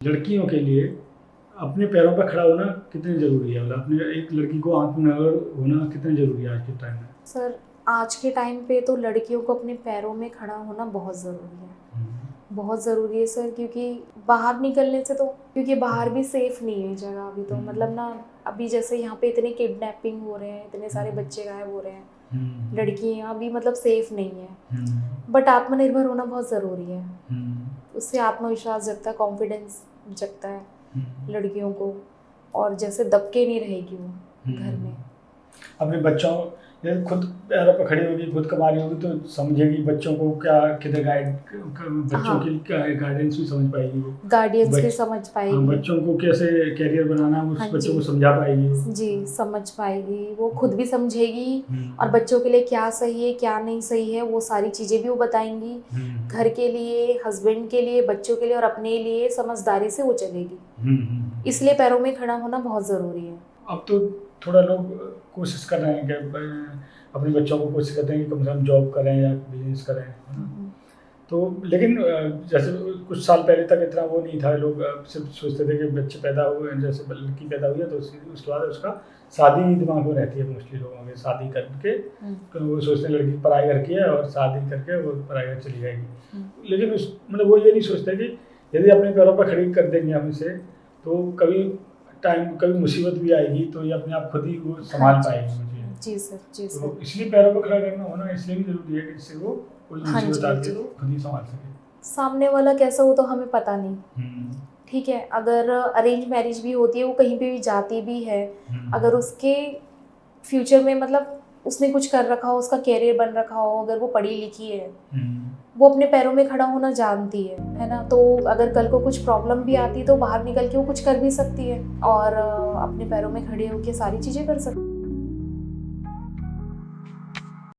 लड़कियों के लिए अपने पैरों पर खड़ा होना कितनी ज़रूरी है? मतलब अपने एक लड़की को आत्मनिर्भर होना कितना ज़रूरी है आज के टाइम में? सर, आज के टाइम पे तो लड़कियों को अपने पैरों में खड़ा होना बहुत ज़रूरी है। बहुत ज़रूरी है सर, क्योंकि बाहर निकलने से तो क्योंकि बाहर भी सेफ़ नहीं है जगह अभी तो। मतलब ना, अभी जैसे यहाँ पे इतने किडनैपिंग हो रहे हैं, इतने सारे बच्चे गायब हो रहे हैं, लड़कियाँ भी मतलब सेफ़ नहीं है। बट आत्मनिर्भर होना बहुत ज़रूरी है। उससे आत्मविश्वास जगता है, कॉन्फिडेंस जगता है लड़कियों को, और जैसे दबके नहीं रहेगी वो घर में। अपने बच्चों जैसे खुद पैरों पर खड़ी होगी, खुद कमा रही होगी तो समझेगी बच्चों को क्या किधर बच्चों की क्या गाइडेंस भी समझ पाएगी वो। गार्डियंस भी समझ पाएगी। बच्चों को कैसे कैरियर बनाना उस बच्चों को समझा पाएगी। जी, समझ पाएगी, वो खुद भी समझेगी और बच्चों के लिए क्या सही है क्या नहीं सही है वो सारी चीज़ें भी वो बताएंगी। घर के लिए, हस्बैंड के लिए, बच्चों के लिए और अपने लिए समझदारी से वो चलेगी। इसलिए पैरों में खड़ा होना बहुत ज़रूरी है। अब तो थोड़ा लोग कोशिश कर रहे हैं कि अपने बच्चों को कोशिश करते हैं कि कम से कम जॉब करें या बिजनेस करें। तो लेकिन जैसे कुछ साल पहले तक इतना वो नहीं था, लोग सिर्फ सोचते थे कि बच्चे पैदा हुए, जैसे लड़की पैदा हुई है तो उसके बाद उसका शादी दिमाग में रहती है मोस्टली लोगों के। शादी करके तो वो सोचते हैं लड़की पढ़ाई करके है और शादी करके वो पढ़ाई कर चली जाएगी। लेकिन उस मतलब वो ये नहीं सोचते कि यदि अपने पैरों पर खड़ी कर देंगे हम इसे तो कभी मुसीबत भी आएगी तो ये अपने आप खुद ही वो संभाल पाएगी मुझे। जी सर, जी सर। तो इसलिए पैरों पर खड़ा करना होना इसलिए भी जरूरी है कि जिससे वो कोई मुसीबत आती है तो खुद ही संभाल सके। सामने वाला कैसा हो तो हमें पता नहीं, ठीक है। अगर अरेंज मैरिज भी होती है, वो कहीं पे भी जाती भी है, अगर उसके फ्यूचर में मतलब उसने कुछ कर रखा हो, उसका कैरियर बन रखा हो, अगर वो पढ़ी लिखी है, वो अपने पैरों में खड़ा होना जानती है ना, तो अगर कल को कुछ प्रॉब्लम भी आती है तो बाहर निकल के वो कुछ कर भी सकती है और अपने पैरों में खड़े होकर सारी चीज़ें कर सकती है।